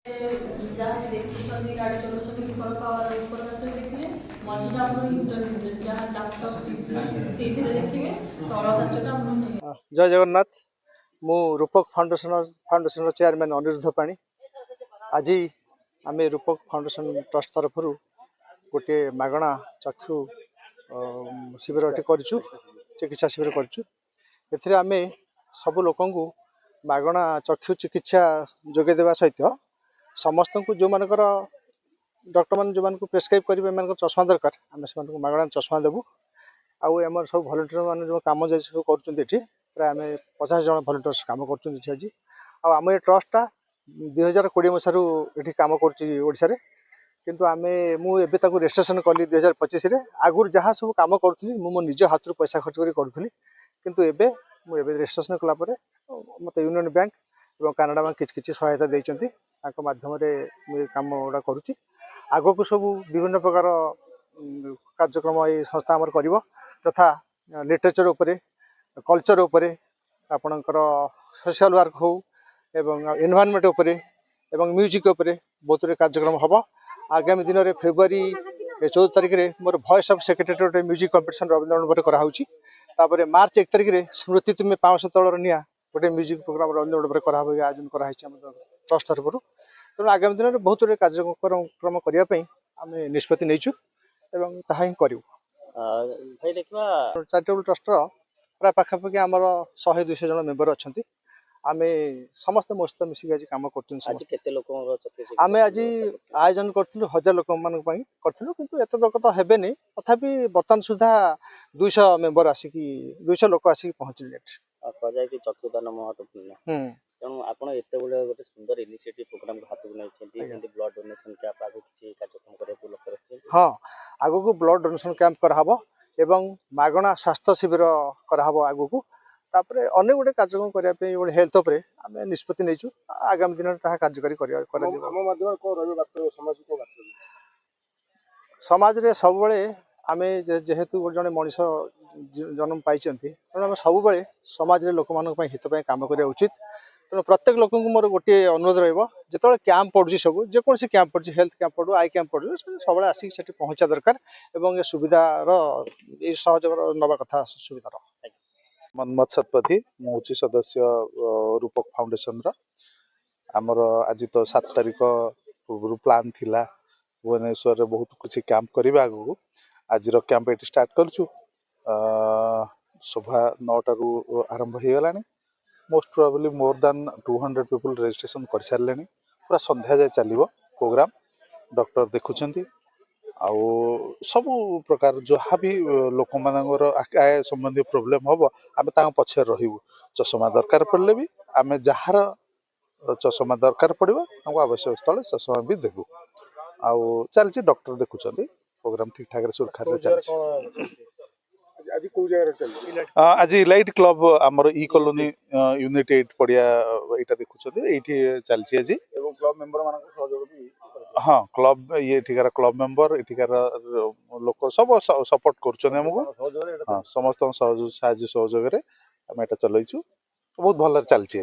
जहाँ देखुଛନ୍ତି ଗାଡ଼ି ଚଲାଉଛନ୍ତି ଉପର ପାୱାର ଉପର ଆସେ ଦେଖିଲେ ମଝିଟା ଆପଣ ଇଣ୍ଟରମିଡ଼ିଏଟ୍ ଯାହା ଲାପଟପ୍ ସେଇଥିରେ ଦେଖିବେ ତଳ କାଚଟା ଆପଣ ନେଇ जय जगन्नाथ मु रूपक फाउंडेशन चेयरमैन अनिरुद्ध पाणी आज आम रूपक फाउंडेशन ट्रस्ट तरफ गोटे मागणा चक्षु शिविर करूँ चिकित्सा शिविर करूँ आम सब लोक मागणा चक्षु चिकित्सा जोगेदेवा सहित समस्त को जो मानकर डॉक्टर मान जो प्रेस्क्राइब करेंगे चश्मा दरकार आम से मागणा चश्मा देवु आम सब भलेंटियर मान जो कम सब कर प्राय आम 50 जन भलेंटियर्स कम कर आम ये ट्रस्टा 2020 मसीह ये कम कर किंतु आम मुझे रेजिस्ट्रेशन कली 2025 आगुरी जहाँ सब कम करी मो निज हाथ पैसा खर्च करी किंतु एबे मुझे रेजिस्ट्रेशन कलापर मत यूनियन बैंक और कानाडा बैंक किसी सहायता देती माध्यम कम गुड़ा करुच्ची आग को सब विभिन्न प्रकार कार्यक्रम ये संस्था आमर कर तथा लिटरेचर उपरे कल्चर उपरे आपणकर सोशल वर्क हो एवं एनवायरनमेंट उपरे एवं म्यूजिक उपरे बहुत कार्यक्रम हम आगामी दिन में फेब्रुआरी 14 तारिख में मोर voice of secretary music competition Rabindra कराऊपर मार्च 1 तारिख में स्मृति तुम्हें 500 तलर निया गोटे म्यूजिक प्रोग्राम रवींद्र कराई आयोजन कराई ट्रस्ट तरफ तेणु आगामी दिन में बहुत कार्यक्रम करने आम निष्पत्ति नहीं ताही करूँ चैरिटेबल ट्रस्ट प्राय पाखापाखि आमर 100-200 जन मेम्बर अच्छा आम समस्त मो सहित मिसिक आज कम करें आज आयोजन करूँ 1000 लोक करूँ किंतु एत लोक तो हेनी तथापि बर्तमान सुधा 200 मेम्बर आसिक 200 लोक आसिक पहुँचले चक्षुदान महत्वपूर्ण तेणु आप गोटे सुंदर इनिशिएटिव प्रोग्राम हाथ में ब्लड डोनेशन कैंप आगे किसी कार्यक्रम करने हाँ आगु को ब्लड डोनेशन कैंप कराहब एवं मागणा स्वास्थ्य शिविर कराहब आगु को तापर अनेक गुटे कार्यक्रम करने हेल्थ उपर आम निष्पत्ति नहीं आगामी दिन में कार्यकारी समाज रे सब आम जेहेतु जड़े मनीष जन्म पाई तेणु आम सब समाज लोक हित काम करने उचित तेणु प्रत्येक लोक मोर गोटे अनुरोध रो कैंप पड़ू सब जेकोसी कैंप पड़ू हेल्थ कैंप पड़ू आई कैंप पड़ू सब आसिक पहुँचा दरकार एवं सुविधार सहयोग नवा कथा सुविधार मनमत सतपथी मुझे सदस्य रूपक फाउंडेशन आमर आज तो 7 तारिख पूर्व प्लान थिला भुवनेश्वर बहुत कुछ कैंप करवा आगू आज कैंप ये स्टार्ट करूँ शोभा 9 रू आरंभ हो गला most probably more than 200 people registration कर सारे पूरा संध्या जाए चलो प्रोग्राम डॉक्टर देखुं आउ सब प्रकार जहाँ भी लोक मानकर आय संबंधी प्रोब्लेम हम आम पछे रही चश्मा दरकार पड़े भी आम जार चश्मा दरकार पड़ो आवश्यक स्थल चश्मा भी देवु आउ चलती डॉक्टर देखुं प्रोग्राम ठीक ठाक सुरखार चलती आज इलाइट क्लब आमर ई कॉलोनी यूनिट 8 पड़िया यहाँ देखुं ये चलती आज क्लब मेंबर मान सहयोग भी हाँ क्लब ये एठिकार क्लब मेंबर एठिकार लोक सब सपोर्ट करमको हाँ समस्त साहय सहयोग आम यहाँ चलु बहुत भल चलती।